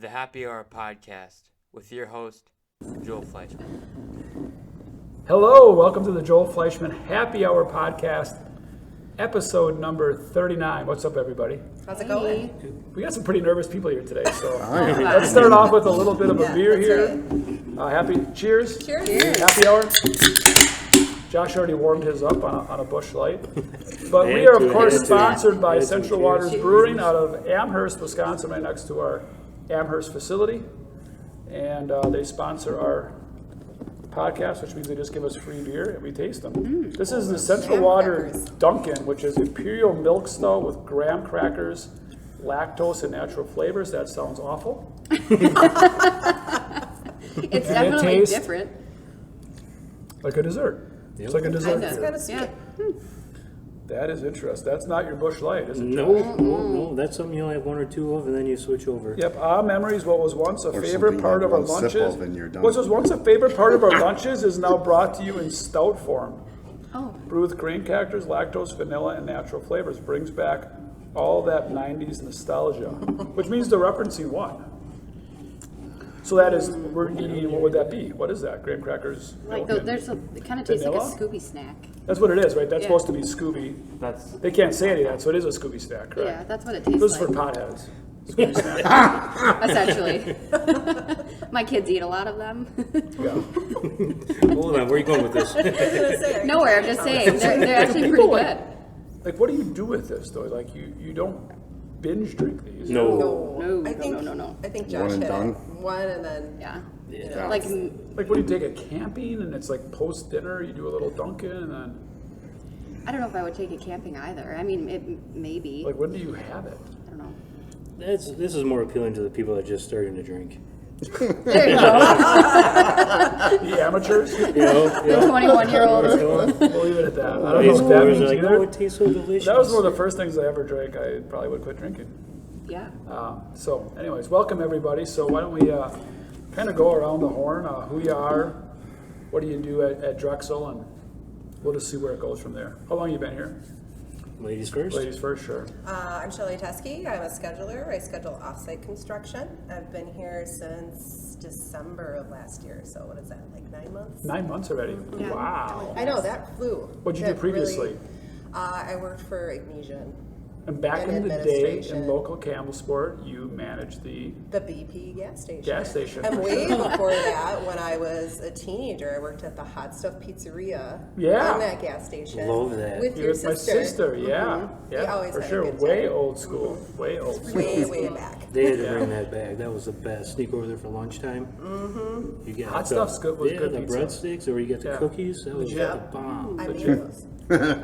the Happy Hour podcast with your host, Joel Fleischman. Hello, welcome to the Joel Fleischman Happy Hour podcast, episode number 39. What's up, everybody? How's it going? We got some pretty nervous people here today, so let's start off with a little bit of a beer here. Right. Cheers. Cheers. Happy Hour. Josh already warmed his up on a Busch Light. But we are, of course, sponsored by Central Waters Brewing out of Amherst, Wisconsin, right next to our Amherst facility. And they sponsor our podcast, which means they just give us free beer and we taste them. This is the Central Water Dunkin', which is Imperial Milk Stout with graham crackers, lactose, and natural flavors. That sounds awful. It's definitely different. Like a dessert. It's like a dessert. It's kind of sweet. That is interesting. That's not your Busch Light, is it? No. That's something you only have one or two of, and then you switch over. Yep. Memories. What was once a favorite part of our lunches. What was once a favorite part of our lunches is now brought to you in stout form. Oh. Brewed with grain crackers, lactose, vanilla, and natural flavors. Brings back all that 90s nostalgia, which means they're referencing what? So that is, we're eating, what would that be? What is that? Graham crackers? Like milk, it kind of tastes like a vanilla? Scooby snack. That's what it is, right? That's Yeah. supposed to be Scooby. They can't say any of that, so it is a Scooby snack, correct? Yeah, that's what it tastes This is for like. potheads. Scooby snack. Essentially. My kids eat a lot of them. Yeah. Hold on, where are you going with this? Nowhere, I'm just saying. They're actually pretty good. Like, what do you do with this, though? Like, you don't binge drink these. No. No. I think Josh One and hit done? it. One and then Yeah. Yeah. Like, Like, what do you take it camping and it's like post-dinner, you do a little Dunkin' and then, I don't know if I would take it camping either. I mean, maybe. like, when do you have it? I don't know. This is more appealing to the people that are just starting to drink. There you go. The amateurs? You know? The 21-year-olds. We'll leave it at that. I don't know what that means like, either. oh, it tastes so delicious. That was one of the first things I ever drank. I probably would quit drinking. Yeah. So, anyways, welcome everybody. So, why don't we kind of go around the horn? Who you are, what do you do at Drexel, and we'll just see where it goes from there. How long have you been here? Ladies first. Ladies first, sure. I'm Shelly. I'm a scheduler. I schedule offsite construction. I've been here since December of last year. So what is that, like 9 months? 9 months already. Yeah. Wow. I know, that flew. What'd you do That previously? really- I worked for Ignesian. And back in in the day, in administration. local Campbellsport, you managed the BP gas station. gas station. And way before that, when I was a teenager, I worked at the Hot Stuff Pizzeria Yeah. on that gas station. Love that. With You're your with my sister. sister, yeah. We Yeah, always for had a sure. good Way time. old school. Way old school. Way back. They had to bring that back. That was the best. Sneak over there for lunchtime. Mm-hmm. You get Hot stuff's good with good the pizza. breadsticks, or you get the Yeah. cookies. That was Yeah. the bomb. I made Legit. those.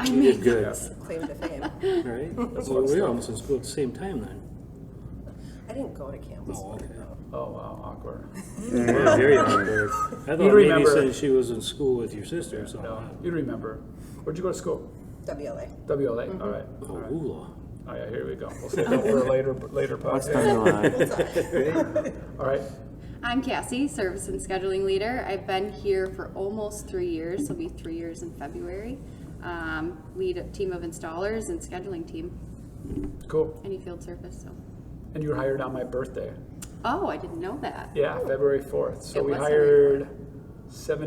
You did good. Claim to fame. Right? Well, we were almost in school at the same time then. I didn't go to campus. Oh, okay. Oh, wow, awkward. Yeah, very awkward. I thought maybe remember- since she was in school with your sister or something. No, you'd remember. Where'd you go to school? WLA. WLA? All right. Oh, All right. ooh. Oh, yeah, here we go. We'll save that for a later podcast. All right. I'm Cassie, Service and Scheduling Leader. I've been here for almost 3 years. It'll be 3 years in February. Lead a team of installers and scheduling team. Cool. Any field service, so. And you were hired on my birthday. Oh, I didn't know that. Yeah, February 4th. So It we was hired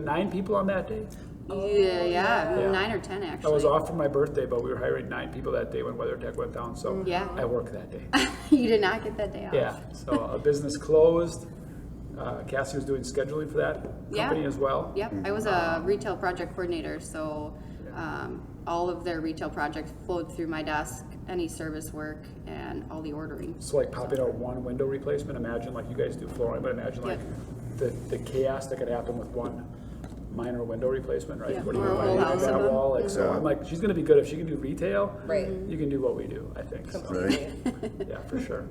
9 people on that day. Yeah, 9 or 10 actually. I was off for my birthday, but we were hiring 9 people that day when WeatherTech went down. So Yeah. I worked that day. You did not get that day off. Yeah. So a business closed. Cassie was doing scheduling for that company as well. Yep, I was a retail project coordinator, so all of their retail projects flowed through my desk, any service work, and all the ordering. So like popping out one window replacement. Imagine like you guys do flooring, but imagine like the chaos that could happen with one minor window replacement, right? Yeah, What do you or a mean whole by house that of them. wall? Like, so I'm like, she's gonna be good if she can do retail. Right. You can do what we do, I think. So, Completely. yeah, for sure.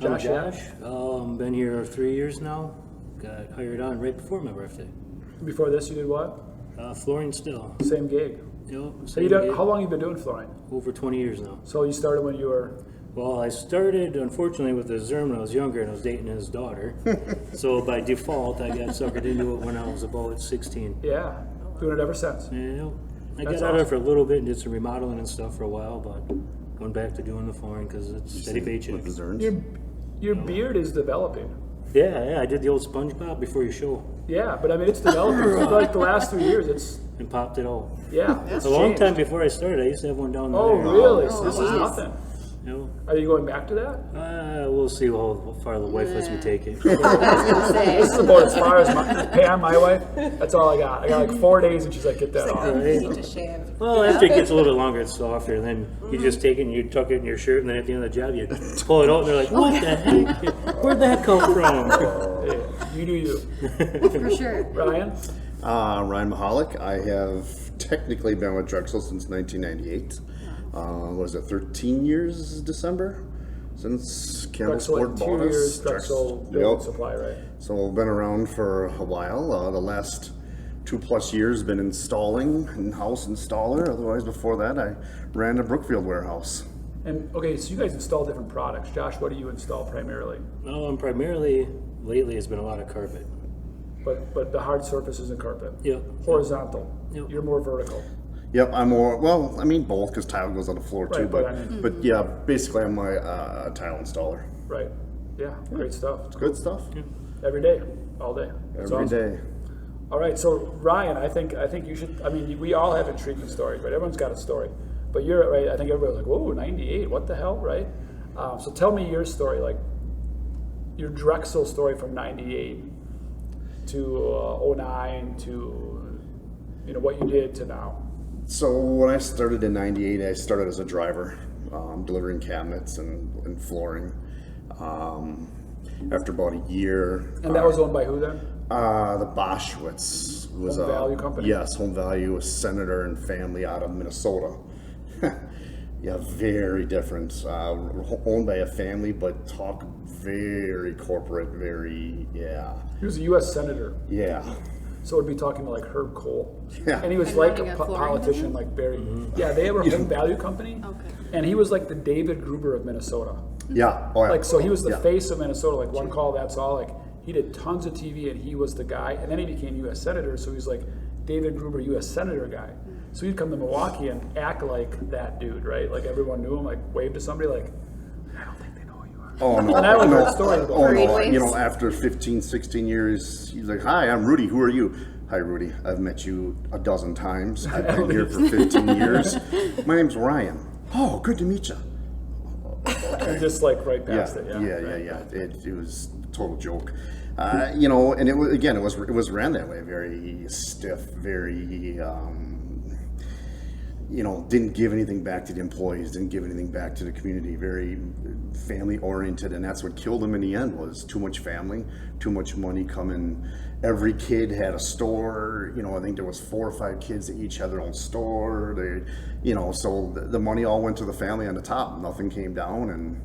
I'm Josh, yeah. Josh. Been here 3 years now. Got hired on right before my birthday. Before this, you did what? Flooring still. Same gig. Yep, So same you done, gig. how long you been doing flooring? Over 20 years now. So you started when you were. Well, I started, unfortunately, with the Zerm when I was younger and I was dating his daughter. So by default, I got suckered into it when I was about 16. Yeah, doing it ever since. Yeah, I That's got out of it awesome. for a little bit and did some remodeling and stuff for a while, but going back to doing the flooring because it's steady paycheck. With the Zerns? Your beard is developing. Yeah, I did the old SpongeBob before your show Yeah, but I mean, it's developing. For like the last 3 years, it's, and popped it all. yeah. It's A long changed. time before I started, I used to have one down there. Oh, really? So Oh, this is wow. nothing. You know, Are you going back to that? we'll see how far the wife lets me take it. I was gonna say. This is about as far as my wife. That's all I got. I got like 4 days, and she's like, "Get that It's off." like, you need to shave. Well, after it gets a little bit longer, it's softer. And then you just take it and you tuck it in your shirt, and then at the end of the job, you pull it out, and they're like, "What the heck? Where'd that come from?" Hey, you do you, For sure. Ryan. Ryan Mahalik. I have technically been with Drexel since 1998. Was it 13 years December since Campbell Drexel, Sport like 2 bought years. us? Drexel building Yep. supply, right? So I've been around for a while. The last 2+ years been installing, in-house installer. Otherwise, before that, I ran a Brookfield warehouse. And okay, so you guys install different products. Josh, what do you install primarily? Well, primarily lately, it's been a lot of carpet. But the hard surfaces and carpet. Yep. Horizontal. Yep. You're more vertical. Yep, I'm more, well, I mean both, because tile goes on the floor too, Right, but I mean- but yeah, basically I'm my tile installer. Right. Yeah. Great stuff. Good stuff. Every day, all day. That's Every awesome. day. All right, so Ryan, I think you should. I mean, we all have intriguing stories, right? Everyone's got a story, but you're right. I think everybody's like, "Whoa, 98! What the hell?" Right? So tell me your story, like your Drexel story from '98 to 09 to what you did to now. So when I started in '98, I started as a driver, delivering cabinets and flooring. After about a year, And that was owned by who then? the Boschwitz was Home Value Company? Yes, Home Value, a senator and family out of Minnesota. Yeah, very different. Owned by a family, but talk very corporate, He was a U.S. senator, yeah. so we'd be talking to like Herb Cole. Yeah. And he was And like running a a flooring politician, business? like very. Yeah, they were a Home Value Company. Okay. And he was like the David Gruber of Minnesota. Yeah, oh yeah. Like, so he was the Yeah. face of Minnesota, like one call, that's all. Like, he did tons of TV and he was the guy. And then he became U.S. Senator, so he's like David Gruber, U.S. Senator guy. So he'd come to Milwaukee and act like that dude, right? Like, everyone knew him, like, wave to somebody, like, I don't think they know who you are. Oh no, And I would no, heard stories about oh it. no, Parade you waves. know, after 15, 16 years, he's like, "Hi, I'm Rudy, who are you?" "Hi Rudy, I've met you a dozen times. I've been here for 15 years. My name's Ryan." "Oh, good to meet you." And just like right Yeah, past it, yeah. yeah. It was a total joke. You know, and it was ran that way, very stiff, very, you know, didn't give anything back to the employees, didn't give anything back to the community, very family oriented, and that's what killed them in the end, was too much family, too much money coming. Every kid had a store, you know, I think there was 4 or 5 kids that each had their own store. They, you know, so the money all went to the family on the top, nothing came down, and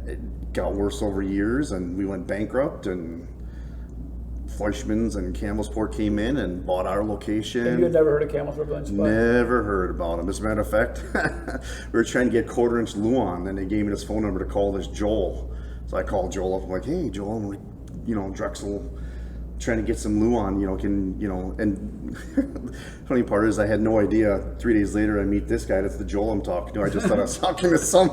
it got worse over years, and we went bankrupt, and Fleischmann's and Campbellsport came in and bought our location. And you had never heard of Campbellsport Building Supply? Never heard about him. As a matter of fact, we were trying to get 1/4-inch Luan, and they gave me this phone number to call this Joel. So I called Joel up. I'm like, "Hey, Joel, I'm like, you know, Drexel, trying to get some Luan, you know, and funny part is I had no idea. 3 days later, I meet this guy. That's the Joel I'm talking to. I just thought I was talking to some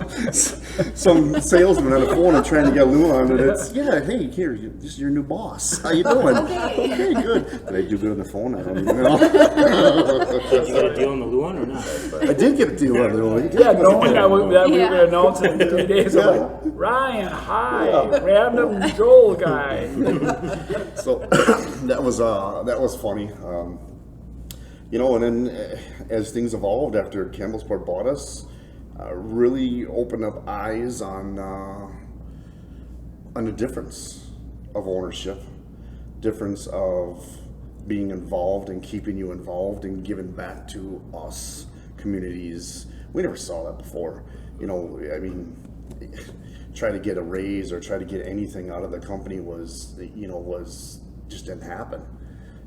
salesman on the phone and trying to get Luan, and it's, "Yeah, hey, here, this is your new boss. How you doing?" "Okay, good." Did I do good on the phone? I don't even know. Did you get a deal on the Luan or not? I did get a deal on the Luan. Yeah, knowing that we would Yeah. announce it in 3 days, I'm like, "Ryan, hi, random Joel guy." So that was funny, you know. And then as things evolved after Campbellsport bought us, really opened up eyes on the difference of ownership, difference of being involved and keeping you involved and giving back to us communities. We never saw that before, you know. I mean, try to get a raise or try to get anything out of the company was just didn't happen,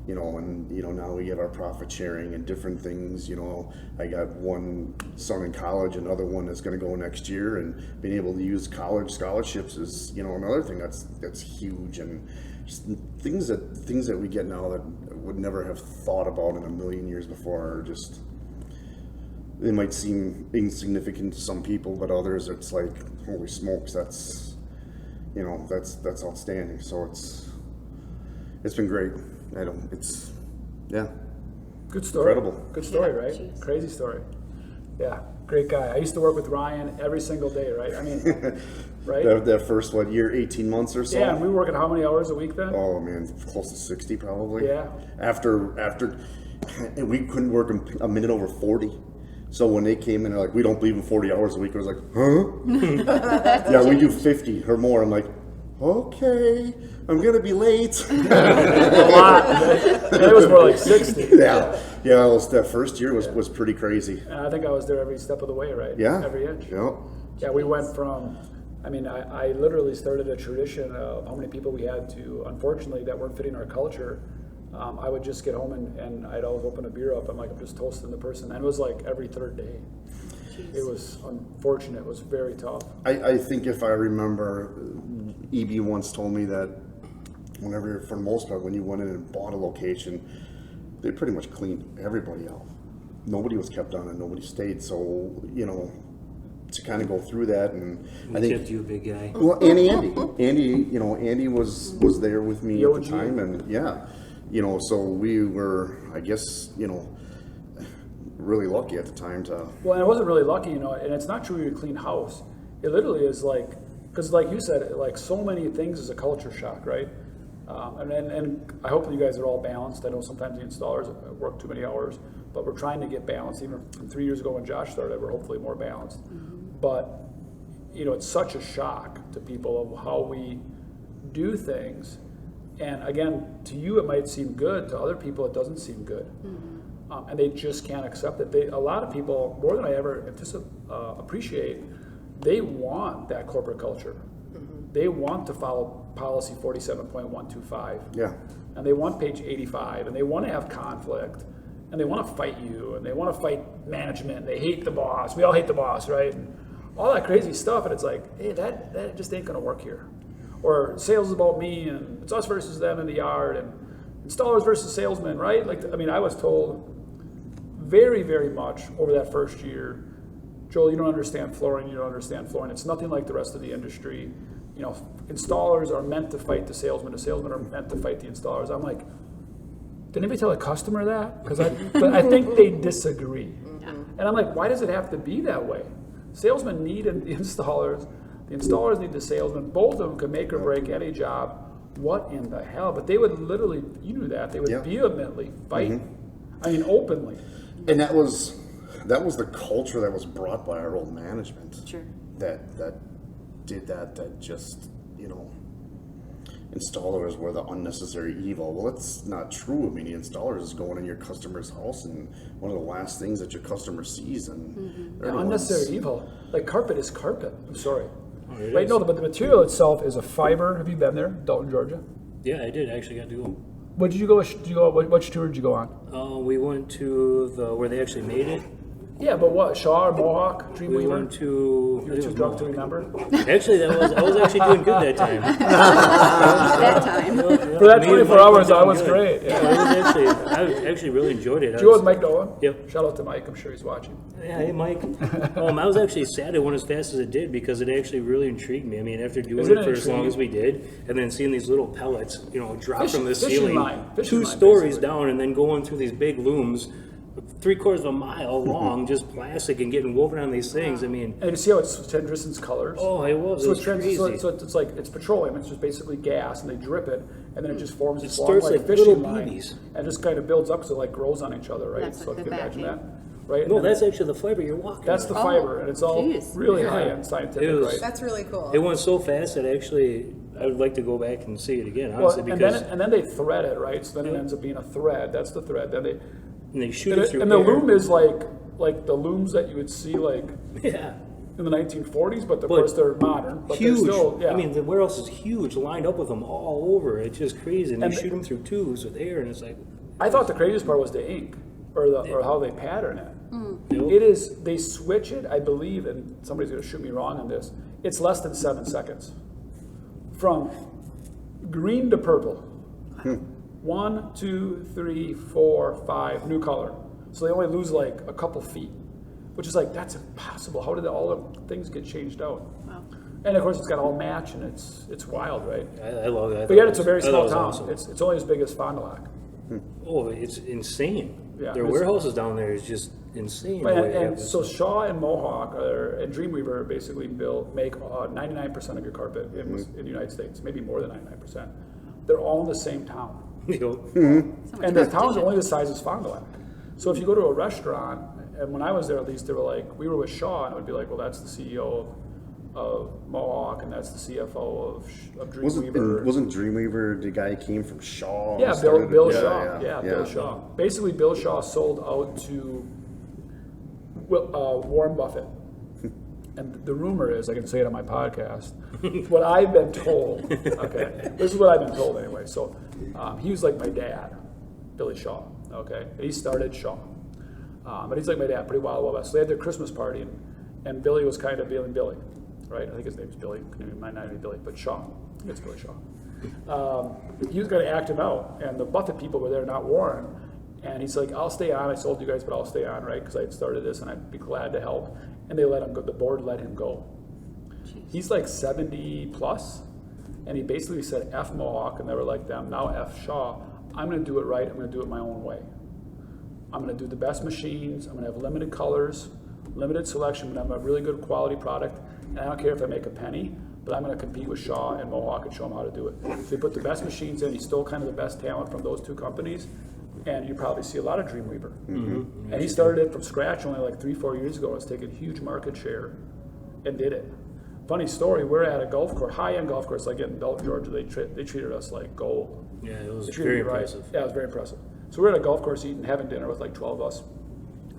you know. And you know, now we get our profit sharing and different things, you know. I got one son in college, another one that's going to go next year, and being able to use college scholarships is, you know, another thing that's huge. And just things that we get now that would never have thought about in a million years before are just, they might seem insignificant to some people, but others it's like, holy smokes, that's, you know, that's outstanding. So it's been great. Yeah. Good story. Incredible. Good story, Yeah, right? jeez. Crazy story. Yeah, great guy. I used to work with Ryan every single day, right? I mean, right? That first, year, 18 months or so? Yeah, and we were working how many hours a week then? Oh man, close to 60 probably. Yeah. After, and we couldn't work a minute over 40. So when they came in, they're like, we don't believe in 40 hours a week. I was like, huh? Yeah, we do 50 or more. I'm like, okay, I'm gonna be late. A lot. It was more like 60. Yeah, that first year was pretty crazy. And I think I was there every step of the way, right? Yeah. Every inch. Yeah. Yeah, we went from, I mean, I literally started a tradition of how many people we had to, unfortunately, that weren't fitting our culture. I would just get home and I'd always open a beer up. I'm like, I'm just toasting the person. And it was like every third day. Jeez. It was unfortunate. It was very tough. I think if I remember, EB once told me that whenever, for the most part, when you went in and bought a location, they pretty much cleaned everybody out. Nobody was kept on and nobody stayed. So, you know, to kind of go through that, and I think Tipped you a big guy. well, and Andy was there with me at the time, and yeah, you know, so we were, I guess, you know, really lucky at the time to. Well, and I wasn't really lucky, you know, and it's not true you clean house. It literally is like, because like you said, like so many things is a culture shock, right? And I hope that you guys are all balanced. I know sometimes the installers work too many hours, but we're trying to get balanced. Even from 3 years ago when Josh started, we're hopefully more balanced. But, you know, it's such a shock to people of how we do things. And again, to you it might seem good, to other people it doesn't seem good. And they just can't accept it. A lot of people, more than I ever appreciate, they want that corporate culture. They want to follow policy 47.125. Yeah. And they want page 85, and they want to have conflict, and they want to fight you, and they want to fight management. They hate the boss. We all hate the boss, right? And all that crazy stuff, and it's like, hey, that just ain't going to work here. Or sales is about me, and it's us versus them in the yard, and installers versus salesmen, right? Like, I mean, I was told very, very much over that first year, Joel, you don't understand flooring, you don't understand flooring. It's nothing like the rest of the industry. You know, installers are meant to fight the salesmen are meant to fight the installers. I'm like, did anybody tell a customer that? Because I think they disagree. And I'm like, why does it have to be that way? Salesmen need the installers need the salesmen. Both of them can make or break any job. What in the hell? But they would literally, you knew that, they would vehemently fight. I mean, openly. And that was the culture that was brought by our old management. Sure. That did that just, you know, installers were the unnecessary evil. Well, that's not true. I mean, the installers is going in your customer's house, and one of the last things that your customer sees, and they're the ones- Unnecessary evil. Like carpet is carpet. I'm sorry. it Right? is. No, but the material itself is a fiber. Have you been there, Dalton, Georgia? Yeah, I did. I actually got to go. What did you go? Which tour did you go on? We went to where they actually made it. Yeah, but what? Shaw or Mohawk? We Dreamweaver? went to. You I were think too it drunk to was Mohawk. remember? Actually, I was actually doing good that time. That time. For that Me and 24 Mike hours, were I doing was good. great. Yeah. I actually really enjoyed it. Did you go with Mike Nolan? Yep. Shout out to Mike. I'm sure he's watching. Yeah, hey Mike. I was actually sad it went as fast as it did because it actually really intrigued me. I mean, after doing Isn't it it for as long as we intriguing? did, and then seeing these little pellets, drop from the Fishing ceiling, line, fishing 2 line, stories basically. down, and then going through these big looms, 3/4 of a mile long, just plastic, and getting woven on these things. I mean, And you see how it's transitions colors? oh, it was crazy. So it's like it's petroleum. It's just basically gas, and they drip it, and then it just forms this long starts like like fishing little line, BBs. and just kind of builds up, so it like grows on each other, right? That's So like if you the can imagine backing. that, right? No, And that's actually the fiber you're walking. that's the on. fiber, and it's all geez. really Yeah. high-end scientific, It was- right? That's really cool. It went so fast that actually I would like to go back and see it again, Well, honestly, and because then they thread it, right? So then it ends up being a thread. That's the thread. Then they shoot it through and the air. loom is like the looms that you would see like Yeah. in the 1940s, but of But course they're modern. But Huge. they're still, yeah. I mean, the warehouse is huge, lined up with them all over. It's just crazy. And And they shoot them through tubes with air, and it's like, I thought the craziest part was the ink or how they pattern it. Yep. It is, they switch it, I believe, and somebody's going to shoot me wrong on this, it's less than 7 seconds. From green to purple. 1, 2, 3, 4, 5, new color. So they only lose like a couple feet, which is like, that's impossible. How did all the things get changed out? Wow. And of course, it's got all match, and it's wild, right? I love that. But yet, it's a very I thought small it was town. awesome. It's only as big as Fond du Lac. Oh, it's insane. Yeah, Their it's- warehouses down there is just insane. the way they have And this so stuff. Shaw and Mohawk and Dreamweaver basically make 99% of your carpet in the United States, maybe more than 99%. They're all in the same town. You know, So much And the town's competition. only the size as Fond du Lac. So if you go to a restaurant, and when I was there at least, they were like, we were with Shaw, and it would be like, well, that's the CEO of Mohawk, and that's the CFO of Dreamweaver. Wasn't Dreamweaver the guy who came from Shaw? Yeah, and started Bill it? Shaw. Yeah, Bill Shaw. Basically, Bill Shaw sold out to Warren Buffett. And the rumor is, I can say it on my podcast, what I've been told, okay, this is what I've been told anyway. So he was like my dad, Billy Shaw, okay? And he started Shaw. But he's like my dad, pretty wild west. So they had their Christmas party, and Billy was kind of Billy, right? I think his name is Billy. It might not be Billy, but Shaw. I think it's Billy Shaw. He was going to act him out, and the Buffett people were there, not Warren. And he's like, I'll stay on. I sold you guys, but I'll stay on, right? Because I had started this, and I'd be glad to help. And they let him go. The board let him go. He's like 70 plus, and he basically said, F Mohawk, and they were like them, now F Shaw. I'm going to do it right. I'm going to do it my own way. I'm going to do the best machines. I'm going to have limited colors, limited selection, but I'm going to have a really good quality product. And I don't care if I make a penny, but I'm going to compete with Shaw and Mohawk and show them how to do it. So he put the best machines in. He stole kind of the best talent from those two companies. And you probably see a lot of Dreamweaver. Mm-hmm. And he started it from scratch only like 3-4 years ago. It's taken huge market share and did it. Funny story, we're at a golf course, high-end golf course, like in Dalton, Georgia. They treated us like gold. yeah, it was They treated very me right. impressive. Yeah, it was very impressive. So we're at a golf course eating, having dinner with like 12 of us.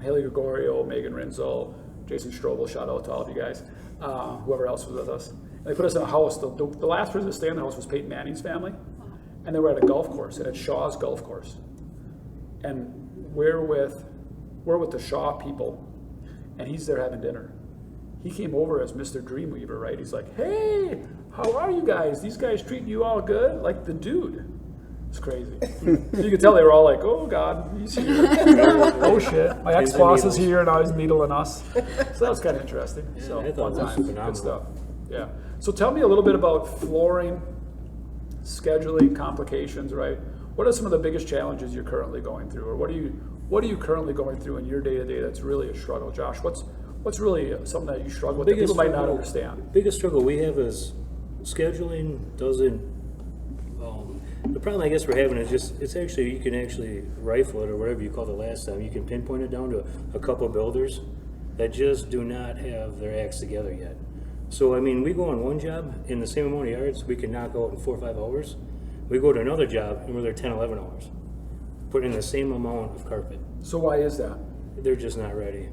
Haley Gregorio, Megan Rinzel, Jason Strobel, shout out to all of you guys, whoever else was with us. And they put us in a house. The last person to stay in the house was Peyton Manning's family. And they were at a golf course, and it's Shaw's golf course. And we're with the Shaw people, and he's there having dinner. He came over as Mr. Dreamweaver, right? He's like, hey, how are you guys? These guys treating you all good? Like the dude. It's crazy. You could tell they were all like, oh God, he's here. Oh shit. My ex-boss is here, and now he's needling us. So that was kind of interesting. So I thought fun that was times, phenomenal. good stuff. Yeah. So tell me a little bit about flooring, scheduling, complications, right? What are some of the biggest challenges you're currently going through, or what are you currently going through in your day-to-day that's really a struggle? Josh, what's really something that you struggle with that people might not understand? Biggest struggle we have is scheduling doesn't. The problem I guess we're having is just it's actually you can actually rifle it or whatever you called it last time. You can pinpoint it down to a couple builders that just do not have their acts together yet. So I mean, we go on one job in the same amount of yards, we can knock out in 4 or 5 hours. We go to another job and we're there 10, 11 hours, putting in the same amount of carpet. So why is that? They're just not ready.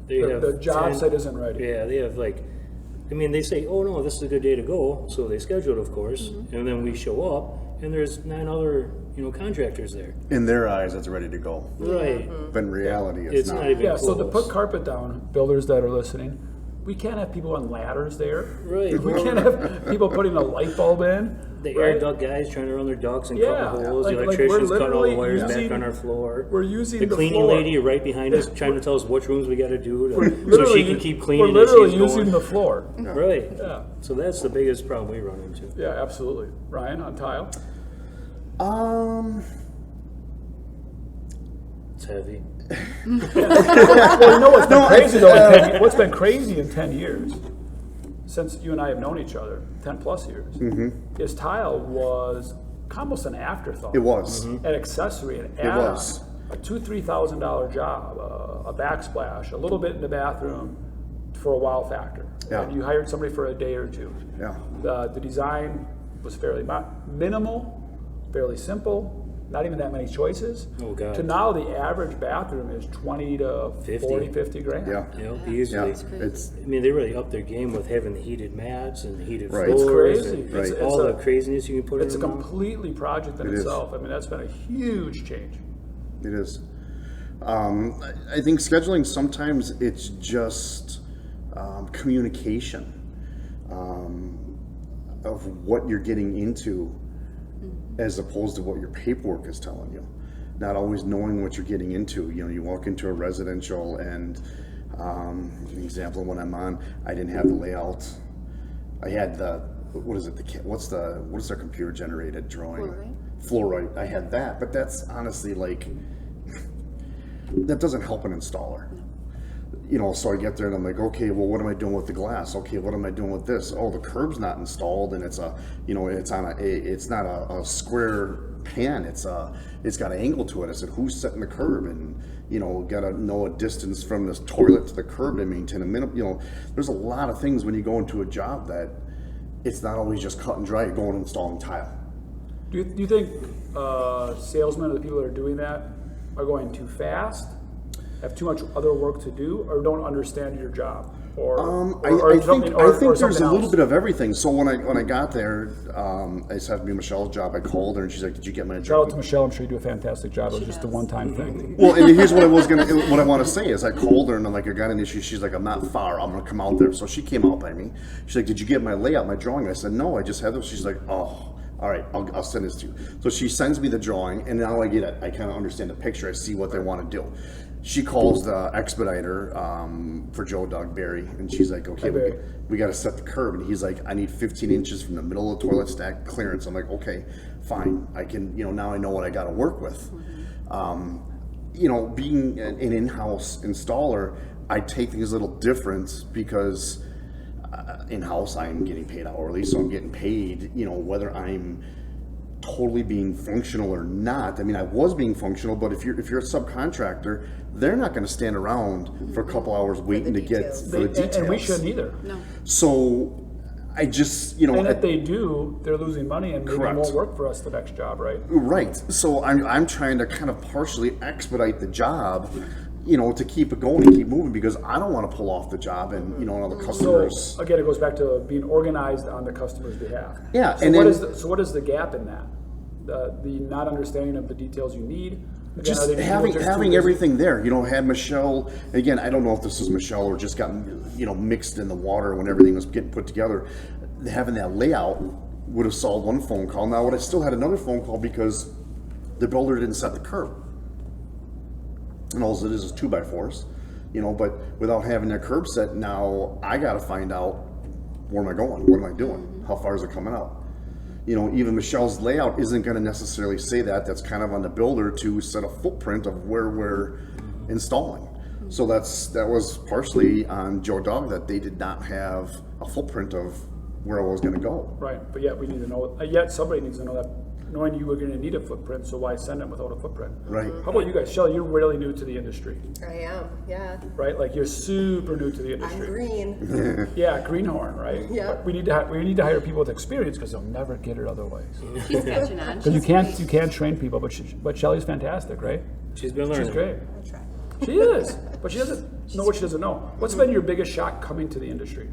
They The job site isn't ready. Yeah, they have they say, oh no, this is a good day to go, so they schedule it, of course, and then we show up, and there's 9 other, contractors there. In their eyes, it's ready to go. Right. But in reality, It's not even Yeah, so to close. put carpet down, builders that are listening, we can't have people on ladders there. Right. We can't have people putting a light bulb in. The right? air duct guys trying to run their ducts and Yeah, cut the holes. like The we're electricians cut all the literally wires using- back on our floor. We're using the the cleaning floor. lady right behind us trying to tell us which rooms we got to do so Literally, she can keep cleaning. We're as literally she's using going. the floor. Right. Yeah, So that's the biggest problem we run into. yeah, absolutely. Ryan, on tile? It's heavy. Well, you know what's been crazy though? What's been crazy in 10 years, since you and I have known each other, 10 plus years, is tile was almost an afterthought. It was. An accessory, an add-on, was. a $2,000-3,000 job, a backsplash, a little bit in the bathroom for a wow factor. Yeah. And you hired somebody for a day or two. Yeah. The design was fairly minimal, fairly simple, not even that many choices. Oh, God. To now the average bathroom is 20 to 40, 50 grand. Yeah. Easily. Yeah. It's I mean, they really upped their game with having the heated mats and the heated Right. It's floors crazy. and It's all a- the craziness you can put It's a in them. completely project in It is. itself. I mean, that's been a huge change. It is. I think scheduling sometimes it's just communication of what you're getting into as opposed to what your paperwork is telling you. Not always knowing what you're getting into. You walk into a residential and an example of when I'm on, I didn't have the layout I had what is it? What's their computer generated drawing? Fluorite. Fluorite. I had that, but that's honestly like that doesn't help an installer. You know, so I get there and I'm like, okay, well, what am I doing with the glass? Okay, what am I doing with this? Oh, the curb's not installed, and it's it's not a square pan. It's got an angle to it. I said, who's setting the curb? And you know, got to know a distance from this toilet to the curb to maintain a minimum. You know, there's a lot of things when you go into a job that it's not always just cut and dry. You're going and installing tile. Do you think salesmen or the people that are doing that are going too fast, have too much other work to do, or don't understand your job? I think there's a little bit of everything. So when I got there, I just had to be Michelle's job. I called her and she's like, "Did you get my job?" Shout out to Michelle. I'm sure you do a fantastic job. It was just a one-time thing. Well, and here's what what I want to say is I called her and I'm like, I got an issue. She's like, I'm not far. I'm gonna come out there. So she came out by me. She's like, "Did you get my layout, my drawing?" I said, "No, I just had this." She's like, "Oh, all right, I'll send this to you." So she sends me the drawing, and now I get it. I kind of understand the picture. I see what they want to do. She calls the expediter for Joe Doug Barry, and she's like, "Okay, we got to set the curb." And he's like, "I need 15 inches from the middle of the toilet stack clearance." I'm like, "Okay, fine. I can, now I know what I got to work with." Being an in-house installer, I take things a little different because in-house I'm getting paid hourly, so I'm getting paid, whether I'm totally being functional or not. I mean, I was being functional, but if you're a subcontractor, they're not going to stand around for a couple hours waiting to get for the details. And we shouldn't either. No. So I just, and if they do, they're losing money and maybe Correct. won't work for us the next job, right? Right. So I'm trying to kind of partially expedite the job, to keep it going and keep moving, because I don't want to pull off the job and, all the customers. So again, it goes back to being organized on the customer's behalf. Yeah. So what is the gap in that? The not understanding of the details you need. Again, Just having everything there, had Michelle, again, I don't know if this is Michelle or just got, mixed in the water when everything was getting put together. Having that layout would have solved one phone call. Now, would I still had another phone call because the builder didn't set the curb. And all it is 2x4s, but without having that curb set, now I got to find out, where am I going? What am I doing? How far is it coming out? Even Michelle's layout isn't going to necessarily say that. That's kind of on the builder to set a footprint of where we're installing. So that was partially on Joe Dog, that they did not have a footprint of where I was going to go. Right, but yet we need to know. Yet somebody needs to know that, knowing you were going to need a footprint. So why send them without a footprint? Right. How about you guys, Shelly? You're really new to the industry. I am, yeah. Right, like you're super new to the I'm industry. green. Yeah, greenhorn, right? Yeah. But we need to hire people with experience because they'll never get it otherwise. She's catching on. Because you can't train people, but Shelly's fantastic, right? She's been learning. She's great. I try. She is, but she doesn't know what she doesn't know. What's been your biggest shock coming to the industry?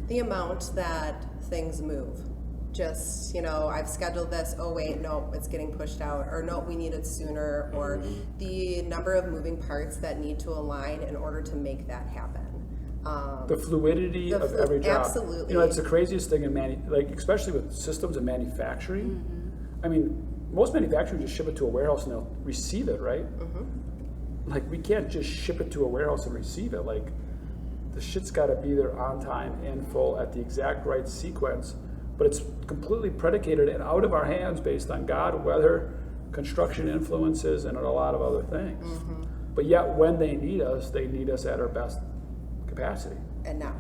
The amount that things move. Just, I've scheduled this, oh wait, no, it's getting pushed out, or no, we need it sooner, or the number of moving parts that need to align in order to make that happen. The fluidity of every job. Absolutely. It's the craziest thing in especially with systems and manufacturing. I mean, most manufacturers just ship it to a warehouse and they'll receive it, right? Like, we can't just ship it to a warehouse and receive it. Like, the shit's got to be there on time and full at the exact right sequence. But it's completely predicated and out of our hands based on God, weather, construction influences, and a lot of other things. But yet, when they need us at our best capacity. And now.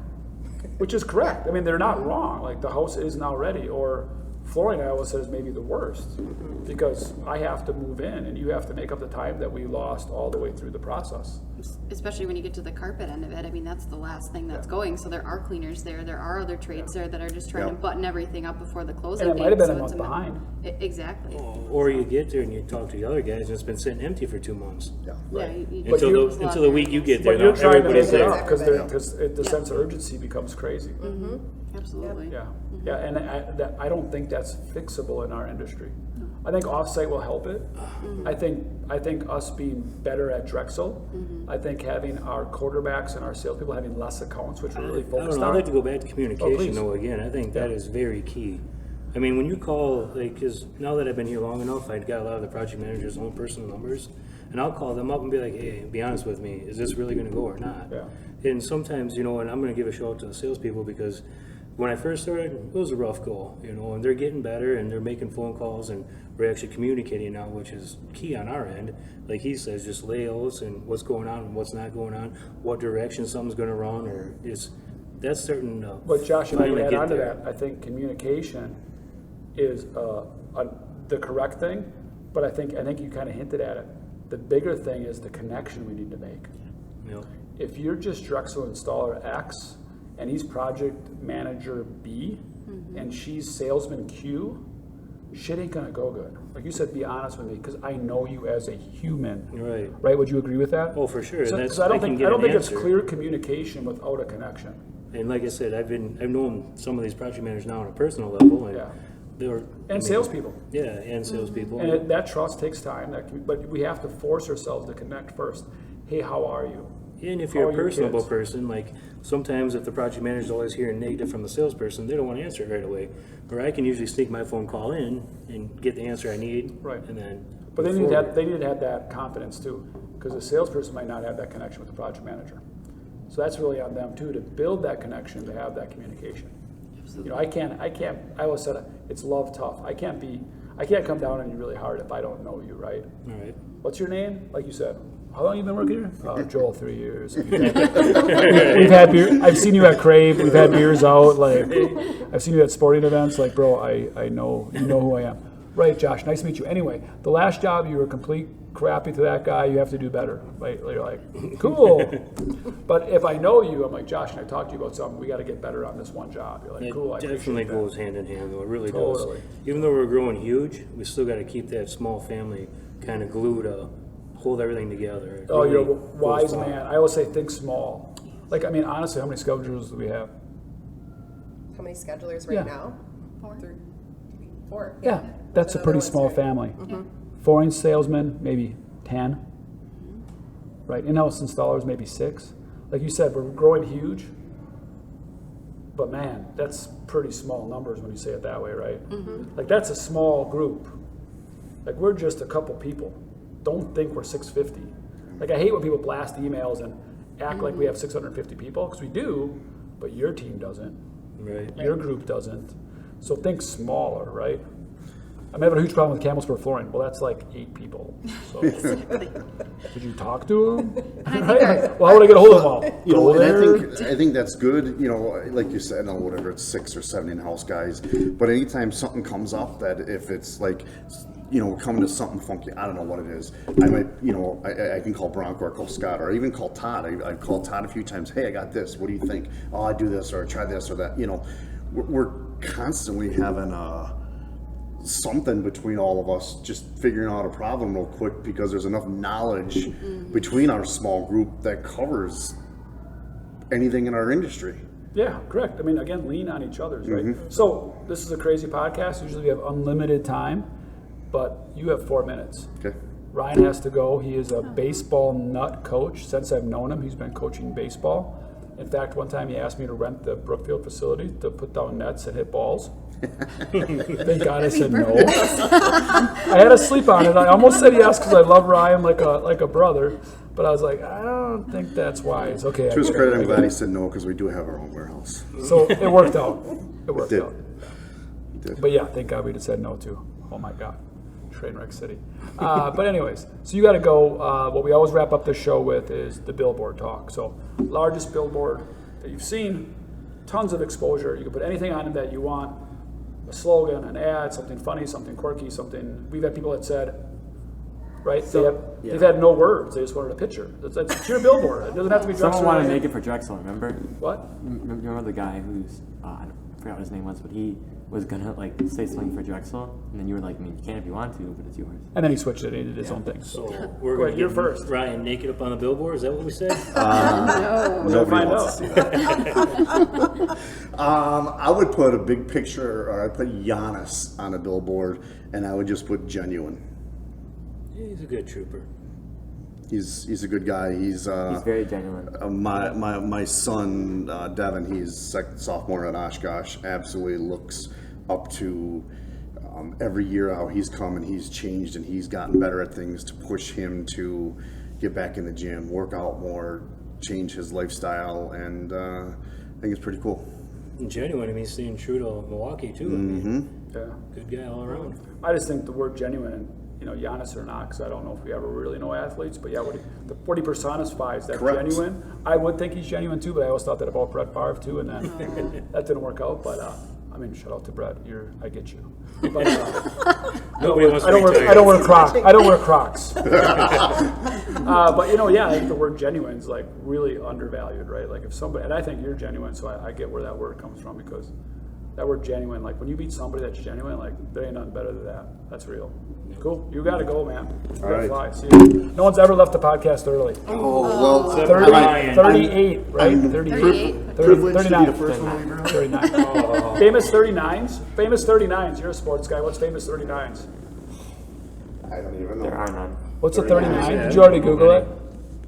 Which is correct. I mean, they're not wrong. Like, the house is now ready, or flooring, I always said, is maybe the worst, because I have to move in and you have to make up the time that we lost all the way through the process. Especially when you get to the carpet end of it. I mean, that's the last thing that's going. So there are cleaners there. There are other trades there that are just trying to button everything up before the closing And date. it might have been a so it's month behind. Exactly. Or you get there and you talk to the other guys and it's been sitting empty for 2 months. Yeah. Yeah, Until the week you get there, But you're now trying to make everybody's it there. up because the sense of urgency becomes crazy. Absolutely. Yeah, yeah, and I don't think that's fixable in our industry. I think offsite will help it. I think us being better at Drexel. I think having our quarterbacks and our salespeople having less accounts, which we're really I focused don't know, on. I'd like to go back to Oh, communication please. though again. I think that is very key. I mean, when you call, because now that I've been here long enough, I've got a lot of the project managers' own personal numbers, and I'll call them up and be like, hey, be honest with me, is this really going to go or not? Yeah. And sometimes, and I'm going to give a shout out to the salespeople because when I first started, it was a rough goal, you know, and they're getting better and they're making phone calls and we're actually communicating now, which is key on our end. Like he says, just layouts and what's going on and what's not going on, what direction something's going to run, or that's starting to But Josh, if I can finally add get on to there. that, I think communication is the correct thing, but I think you kind of hinted at it. The bigger thing is the connection we need to make. You know, If you're just Drexel installer X and he's project manager B and she's salesman Q, shit ain't gonna go good. Like you said, be honest with me because I know you as a human. right. Right? Would you agree with that? Oh, for sure. So, And that's, 'cause I don't think can get an it's answer. clear communication without a connection. And like I said, I've known some of these project managers now on a personal level, and Yeah. they were And salespeople. Yeah, and salespeople. And that trust takes time. But we have to force ourselves to connect first. Hey, how are you? And if How you're are a your personable kids? person, like sometimes if the project manager's always hearing negative from the salesperson, they don't want to answer it right away. Or I can usually sneak my phone call in and get the answer I need. Right. And then. But they move need forward. they need to have that confidence too, because the salesperson might not have that connection with the project manager. So that's really on them too to build that connection, to have that communication. You know, I always said it's love tough. I can't come down on you really hard if I don't know you, right? All right. What's your name? Like you said. How long you been working here? Joel, 3 years. We've had beer. I've seen you at Crave. We've had beers out. Like, I've seen you at sporting events. Like, bro, I know you know who I am. Right, Josh. Nice to meet you. Anyway, the last job you were complete crappy to that guy. You have to do better. Right? You're like, cool. But if I know you, I'm like, Josh, and I talked to you about something. We got to get better on this one job. You're like, It cool. I definitely appreciate that. goes hand in hand, though. It really Totally. does. Even though we're growing huge, we still got to keep that small family kind of glue to hold everything together. It Oh, you're a really wise goes far. man. I always say think small. Like, I mean, honestly, how many schedulers do we have? How many schedulers right Yeah. now? 4. Yeah, that's a Another pretty one's small great. family. 4-inch salesmen, maybe 10. Right, in-house installers, maybe 6. Like you said, we're growing huge. But man, that's pretty small numbers when you say it that way, right? Like that's a small group. Like we're just a couple people. Don't think we're 650. Like I hate when people blast emails and act like we have 650 people, because we do, but your team doesn't. Right. Your group doesn't. So think smaller, right? I'm having a huge problem with Camel Spur flooring. Well, that's like 8 people. So did you talk to them? Right? Well, how would I get a hold of them all? You know, Go and there? I think that's good. You know, like you said, no, whatever, it's 6 or 7 in-house guys. But anytime something comes up that if it's like, you know, coming to something funky, I don't know what it is. I might, you know, I can call Bronco or call Scott or even call Todd. I've called Todd a few times. Hey, I got this. What do you think? Oh, I do this or I try this or that. You know, we're constantly having something between all of us, just figuring out a problem real quick because there's enough knowledge between our small group that covers anything in our industry. Yeah, correct. I mean, again, lean on each other's, right? So this is a crazy podcast. Usually we have unlimited time, but you have 4 minutes. Okay. Ryan has to go. He is a baseball nut coach. Since I've known him, he's been coaching baseball. In fact, one time he asked me to rent the Brookfield facility to put down nets and hit balls. Thank God I said no. I had to sleep on it. I almost said yes because I love Ryan like a brother, but I was like, I don't think that's wise. Okay. To his I get credit, it, I'm I glad get he it. said no because we do have our own warehouse. So it worked out. It worked did. out. He did. But yeah, thank God we just said no too. Oh my God. Trainwreck City. But anyways, so you got to go. What we always wrap up the show with is the billboard talk. So largest billboard that you've seen, tons of exposure. You can put anything on it that you want. A slogan, an ad, something funny, something quirky, something. We've had people that said, right? They've had no words. They just wanted a picture. It's pure billboard. It doesn't have to be Drexel. Someone wanted to make it for Drexel, remember? What? Remember the guy who's, I forgot what his name was, but he was gonna like say something for Drexel, and then you were like, I mean, you can if you want to, but it's yours. And then he switched it. He did his own thing. So Go we're ahead, going to you're get first. Ryan naked up on the billboard. Is that what we said? Nobody find wants out. to see that. I would put a big picture, or I'd put Giannis on a billboard, and I would just put genuine. Yeah, he's a good trooper. He's a good guy. He's very genuine. My son Devin, he's sophomore at Oshkosh, absolutely looks up to every year how he's come and he's changed and he's gotten better at things to push him to get back in the gym, work out more, change his lifestyle, and I think it's pretty cool. And genuine, I mean, staying true to Milwaukee too. I mean, Yeah. good guy all around. I just think the word genuine, and Giannis or not, because I don't know if we ever really know athletes, but yeah, what he personifies, that Correct. genuine. I would think he's genuine too, but I always thought that about Brett Favre too, and then that didn't work out. But I mean, shout out to Brett. I get you. But Nobody wants I don't to wear retire. I don't wear Crocs. I don't wear Crocs. But yeah, I think the word genuine is like really undervalued, right? Like if somebody, and I think you're genuine, so I get where that word comes from, because that word genuine, like when you meet somebody that's genuine, like there ain't nothing better than that. That's real. Cool. You got to go, man. You gotta right. fly. See you. No one's ever left the podcast early. Oh, well, 38, right? 38. privileged to be 39. the first one to leave early. 39. Famous 39s? Famous 39s. You're a sports guy. What's famous 39s? I don't even know. There are none. What's a 39? 39? Did you already Google it?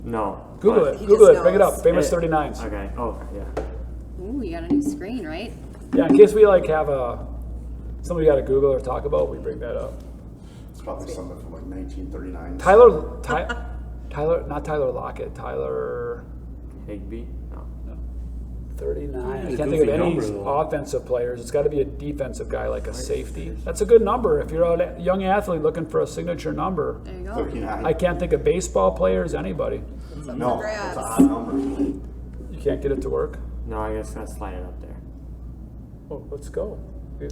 No. Google but- it. He Google just it. Bring it up. knows. Famous Eh, 39s. Okay. Oh, yeah. Ooh, you got a new screen, right? Yeah, in case we like have somebody got to Google or talk about, we bring that up. It's probably something from like 1939. Tyler, not Tyler Lockett. Tyler Higby? No. 39. I He's a can't think of goofy any number, though. offensive players. It's got to be a defensive guy, like a safety. That's a good number if you're a young athlete looking for a signature number. There you go. 39. I can't think of baseball players, anybody. No, Grabs. it's a odd number. You can't get it to work. No, I guess that's slide it up there. Oh, let's go.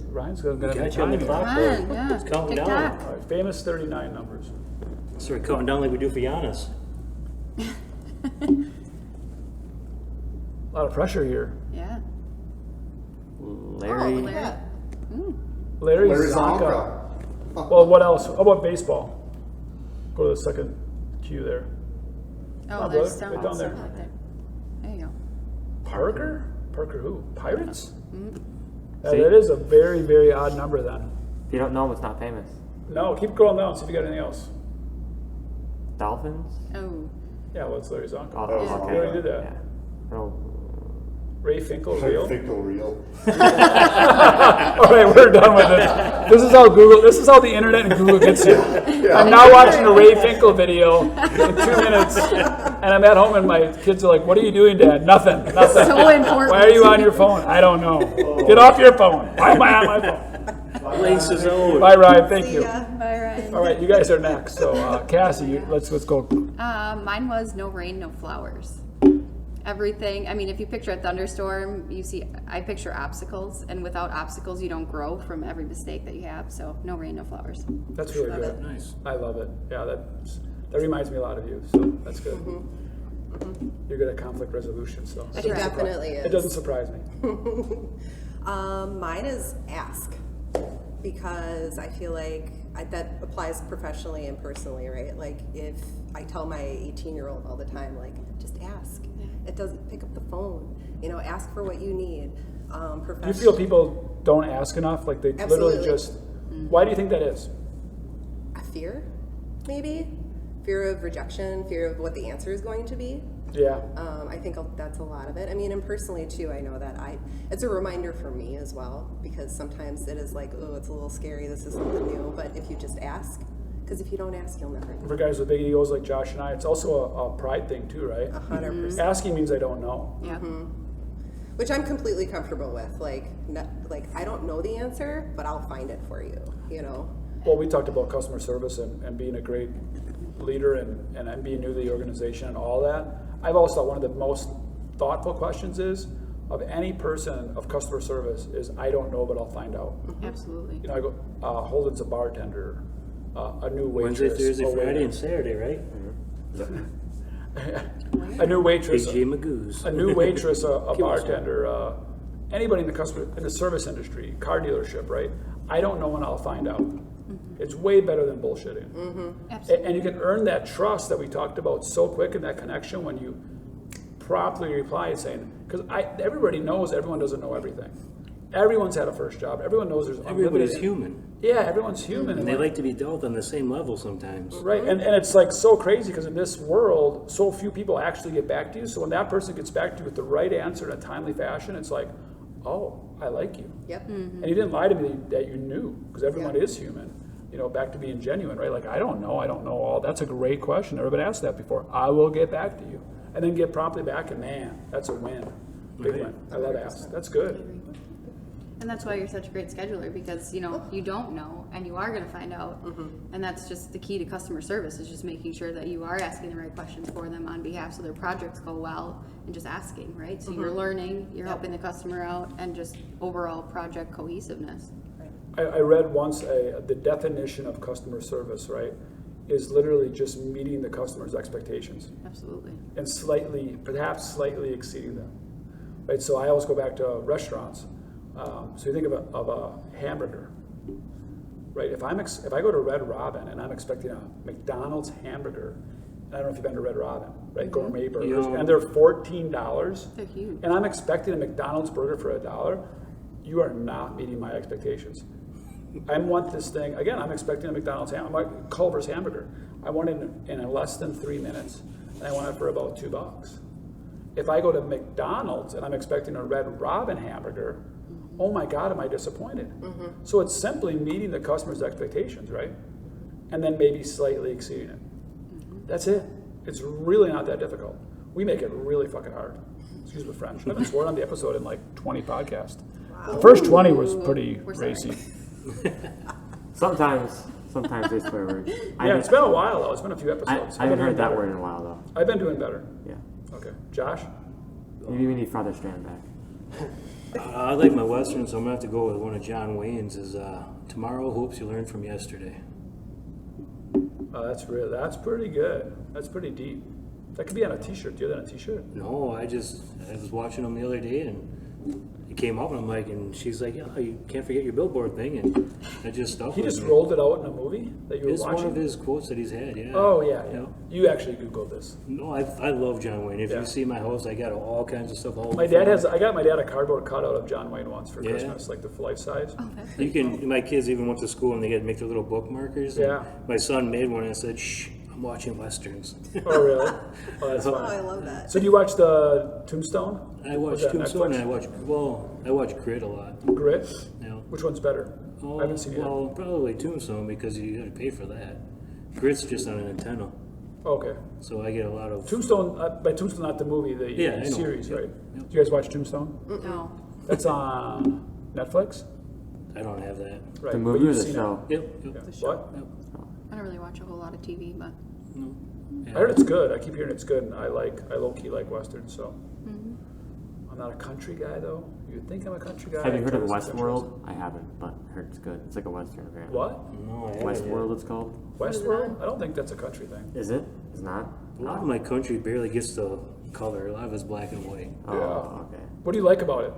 Ryan's going to Got have you on the time. clock, Come boy. on, yeah. It's counting TikTok. down. All right, famous 39 numbers. Start counting down like we do for Giannis. A lot of pressure here. Yeah. Larry. Oh, look at that. Larry Larry Zonka. Zonka. Well, what else? How about baseball? Go to the second cue there. Oh, Oh, there's brother, some right down there. right there. There you go. Parker? Parker who? Pirates? Mm-hmm. Yeah, See? that is a very, very odd number then. If you don't know him, it's not famous. No, keep going down, see if you got anything else. Dolphins? Oh, Yeah, well, it's Larry Zonka. Oh, Yeah. okay. We already did that. Yeah. Oh, Ray Finkel, I real? think they're real. All right, we're done with it. This is how the internet and Google gets you. I'm now watching a Ray Finkel video in 2 minutes, and I'm at home and my kids are like, "What are you doing, Dad?" Nothing. so important. Why are you on your phone? I don't know. Get off your phone. Why am I on my phone? Laces out. Bye, Ryan. Thank you. Yeah. Bye, Ryan. All right, you guys are next. So, Cassie, let's go. Mine was no rain, no flowers. Everything. I mean, if you picture a thunderstorm, I picture obstacles, and without obstacles, you don't grow from every mistake that you have. So, no rain, no flowers. That's really Love good. it. Nice. I love it. Yeah, that reminds me a lot of you. So that's good. You're good at conflict resolution. So He definitely it is. doesn't surprise me. Mine is ask, because I feel like that applies professionally and personally, right? Like if I tell my 18-year-old all the time, like just ask. It doesn't pick up the phone. Ask for what you need. Do you feel people don't ask enough? Like they literally Absolutely. just. Why do you think that is? A fear, maybe? Fear of rejection, fear of what the answer is going to be. Yeah. I think that's a lot of it. I mean, and personally too, I know that it's a reminder for me as well, because sometimes it is like, oh, it's a little scary, this is something new, but if you just ask, because if you don't ask, you'll never know. For guys with big egos like Josh and I, it's also a pride thing too, right? 100%. Asking means I don't know. Yeah. Which I'm completely comfortable with. Like I don't know the answer, but I'll find it for you, Well, we talked about customer service and being a great leader and being new to the organization and all that. I've always thought one of the most thoughtful questions is, of any person of customer service, is I don't know, but I'll find out. Absolutely. I go, Holden's a bartender, a new waitress. Wednesday, Thursday, a waiter. Friday, and Saturday, right? A new waitress. AJ Magoo's. A new waitress, a Give us one. bartender, anybody in the service industry, car dealership, right? I don't know when I'll find out. It's way better than bullshitting. Absolutely. And you can earn that trust that we talked about so quick in that connection when you promptly reply saying, because everybody knows everyone doesn't know everything. Everyone's had a first job. Everyone knows there's Everybody's unlimited- human. Yeah, everyone's human. And they like to be dealt on the same level sometimes. Right, and it's like so crazy because in this world, so few people actually get back to you. So when that person gets back to you with the right answer in a timely fashion, it's like, oh, I like you. Yep. And you didn't lie to me that you knew, because everyone Yeah. is human. Back to being genuine, right? Like, I don't know all. That's a great question. Never been asked that before. I will get back to you. And then get promptly back, and man, that's a win. Big Right. win. I love ask. That's good. And that's why you're such a great scheduler, because you know you don't know and you are going to find out, and that's just the key to customer service, is just making sure that you are asking the right questions for them on behalf so their projects go well, and just asking, right? So you're learning, you're helping the customer out, and just overall project cohesiveness. I read once the definition of customer service, right, is literally just meeting the customer's expectations Absolutely. and perhaps slightly exceeding them, right? So I always go back to restaurants. So you think of a hamburger, right? If I go to Red Robin and I'm expecting a McDonald's hamburger, and I don't know if you've been to Red Robin, right? Gourmet burgers, and they're $14. They're huge. And I'm expecting a McDonald's burger for $1. You are not meeting my expectations. I want this thing, again, I'm expecting a McDonald's Culver's hamburger. I want it in less than 3 minutes, and I want it for about $2. If I go to McDonald's and I'm expecting a Red Robin hamburger, oh my God, am I disappointed? So it's simply meeting the customer's expectations, right? And then maybe slightly exceeding it. That's it. It's really not that difficult. We make it really fucking hard. Excuse the French. I haven't sworn on the episode in like 20 podcasts. The first 20 was pretty We're sorry. racy. Sometimes they swear words. Yeah, it's been a while though. It's been a few episodes. I haven't heard that better. word in a while though. I've been doing better. Yeah. Okay. Josh? Maybe we need Father Strand back. I like my Western, so I'm going to have to go with one of John Wayne's, is Tomorrow Hopes You Learned From Yesterday. That's pretty good. That's pretty deep. That could be on a t-shirt. Do you have that on a t-shirt? No, I was watching them the other day, and it came up, and I'm like, and she's like, yeah, you can't forget your billboard thing, and I just stuck He with just me. rolled it out in a movie that you were It's watching? one of his quotes that he's had, yeah. Oh, yeah. Yeah. You actually Googled this. No, I love John Wayne. If Yeah. you see my house, I got all kinds of stuff all over. I got my dad a cardboard cutout of John Wayne once for Yeah. Christmas, like the life size. Oh, that's You can. My kids even went to school and they had to make their little bookmarkers. and Yeah. My son made one and said, "Shh, I'm watching westerns." Oh, really? Oh, that's Oh, fun. I love that. So do you watch the Tombstone? I Was watch that Tombstone Netflix? and I watch Grit a lot. Grit? You know. Which one's better? I haven't seen it. Well, probably Tombstone because you got to pay for that. Grit's just on an antenna, Okay. so I get a lot of. Tombstone, by Tombstone, not the movie, the Yeah, I know. series, Yep. right? Yep. Do you guys watch Tombstone? no. That's on Netflix? I don't have that. Right. The but movie you've or the seen it. show? Yep. Yeah. Yep. What? Yep. I don't really watch a whole lot of TV, but No. I Yeah. heard it's good. I keep hearing it's good, and I low-key like Westerns, so. I'm not a country guy, though. You'd think I'm a country guy. Have you heard of Travis is Westworld? I haven't, but I heard it's good. It's like a Western apparently. What? No, I haven't Westworld yet. it's called. Westworld? I don't think that's a country thing. Is it? It's not? A lot of my country barely gets the color. A lot of it's black and white. Oh, Yeah. okay. What do you like about it?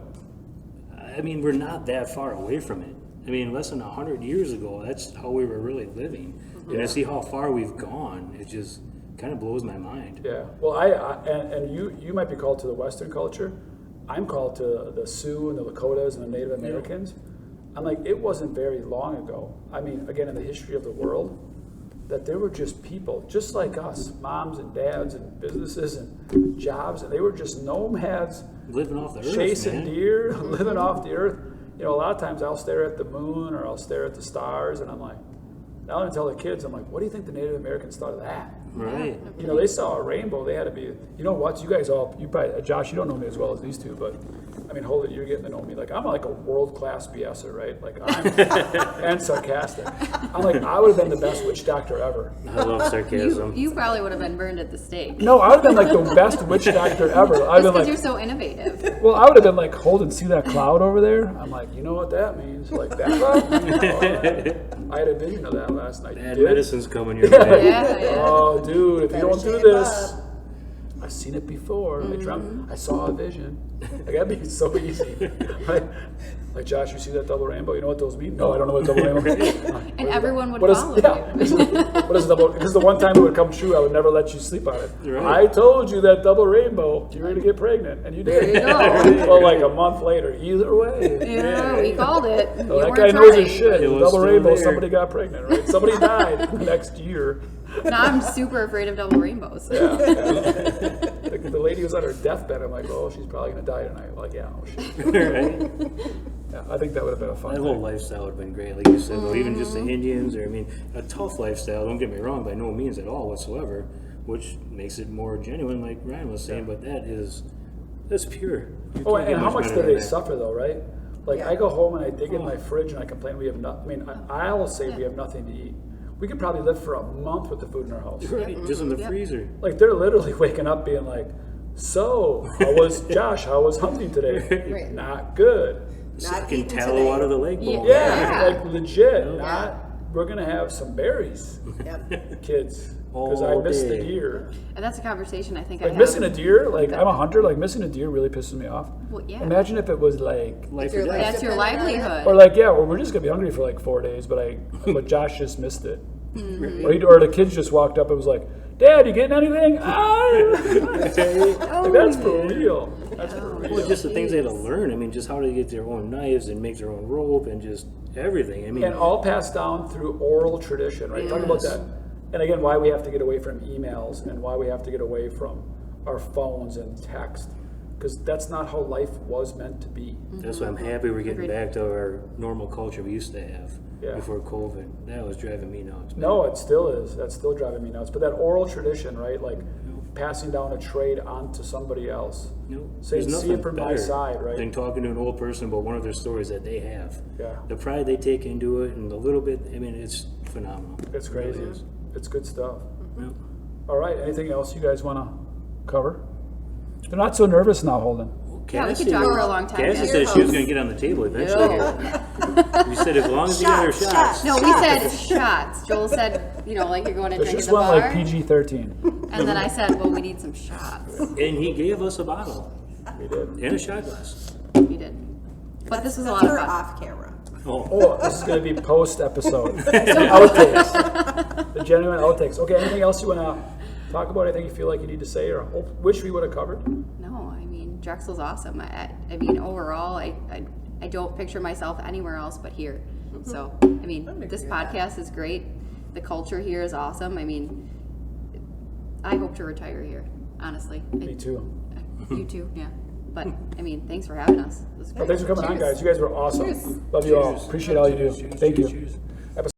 I mean, we're not that far away from it. I mean, less than 100 years ago, that's how we were really living. And I see how far we've gone. It just kind of blows my mind. Yeah. Well, and you might be called to the Western culture. I'm called to the Sioux and the Lakotas and the Native Americans. I'm like, it wasn't very long ago. I mean, again, in the history of the world, that there were just people just like us, moms and dads and businesses and jobs, and they were just nomads, Living off the earth, chasing man. deer, living off the earth. You know, a lot of times I'll stare at the moon or I'll stare at the stars, and I'm like, now I tell the kids, I'm like, what do you think the Native Americans thought of that? Right. You know, they saw a rainbow. They had to be, you know what? You guys all, you probably, Josh, you don't know me as well as these two, but I mean, hold it, you're getting to know me. Like, I'm like a world-class BSer, right? Like, I'm, and sarcastic. I'm like, I would have been the best witch doctor ever. I love sarcasm. you probably would have been burned at the stake. No, I would have been like the best witch doctor ever. I'd Just been because you're like, so innovative. well, I would have been like, hold and see that cloud over there? I'm like, you know what that means? Like, that cloud? I had a vision of that last night. You Bad did? medicine's coming your way. Yeah. Oh, dude, if you Better don't do shape this, up. I've seen it before. I saw a vision. Like, that'd be so easy. Like, Josh, you see that double rainbow? You know what those mean? No, I don't know what double rainbow means. And everyone would What is, follow yeah. you. What is double? Because the one time it would come true, I would never let you sleep on it. Right. I told you that double rainbow, you're going to get pregnant, and you did. There you go. Well, like a month later, either way. Yeah, we called it. So You that weren't guy knows his trying. shit. It The was double still rainbow, there. somebody got pregnant, right? Somebody died the next year. Now I'm super afraid of double rainbows. Yeah. The lady was on her deathbed. I'm like, oh, she's probably going to die tonight. I'm like, yeah, oh shit. Right? Yeah, I think that would have been a fun That thing. whole lifestyle would have been great, like you said, though. Even just the Indians, or I mean, a tough lifestyle, don't get me wrong, by no means at all whatsoever, which makes it more genuine, like Ryan was saying, but that's pure. You Oh, can't get and how much better do than they that. suffer though, right? Like, Yeah. I go home and I dig in my fridge and I complain we have nothing. I mean, I'll say we have nothing to eat. We could probably live for a month with the food in our house. Right, just in the Yep. freezer. Like, they're literally waking up being like, so, how was Josh? How was hunting today? Right. Not good. Not Sucking eating tallow today. out of the leg bowl. Yeah, Yeah. like legit. Not, we're going to have some berries, Yep. kids. Because I All miss the day. deer. And that's a conversation I think I Like, have. missing a deer, like, I'm a hunter, like, missing a deer really pisses me off. Well, yeah. Imagine if it was like, Life Your or life death. That's your depended on it. livelihood. or like, yeah, well, we're just gonna be hungry for like 4 days, but Josh just missed it. Mm-hmm. Or the kids just walked up and was like, Dad, you getting anything? Like, that's for real. That's for real. Well, just the things they had to learn. I mean, just how to get their own knives and make their own rope and just everything. I mean, And all passed down through oral tradition, right? Talk about Yes. that. And again, why we have to get away from emails and why we have to get away from our phones and text. Because that's not how life was meant to be. that's why I'm happy we're getting Agreed. back to our normal culture we used to have Yeah. before COVID. That was driving me nuts. No, it still is. That's still driving me nuts. But that oral tradition, right? Like passing down a trade onto somebody else. No, Saying, there's see nothing it from my better side, right? than talking to an old person about one of their stories that they have. Yeah. The pride they take into it and the little bit, I mean, it's phenomenal. It's It really crazy. is. It's good stuff. Yeah. All right. Anything else you guys want to cover? They're not so nervous now, Holden. Yeah, we could Cassie- talk for a long time. Cassie Yeah. said she was going to get on the table eventually. We said as long as you got her Shots, shots. No, we said shots. Joel said, like you're going to It drink at just the went bar. like PG-13. And then I said, well, we need some shots. And he gave us a bottle We did. and a shot glass. We did. But this was a lot of For fun. off camera. Oh, this is going to be post-episode. Outtakes. The genuine outtakes. Okay, anything else you want to talk about? Anything you feel like you need to say or wish we would have covered? No, I mean, Drexel's awesome. I mean, overall, I don't picture myself anywhere else but here. So, I mean, this podcast is great. The culture here is awesome. I mean, I hope to retire here, honestly. Me too. You too, yeah. But, I mean, thanks for having us. It was Well, great. thanks for coming on, Cheers. guys. You guys were awesome. Cheers. Love you all. Cheers. Appreciate all you do. Cheers. Thank you. Cheers.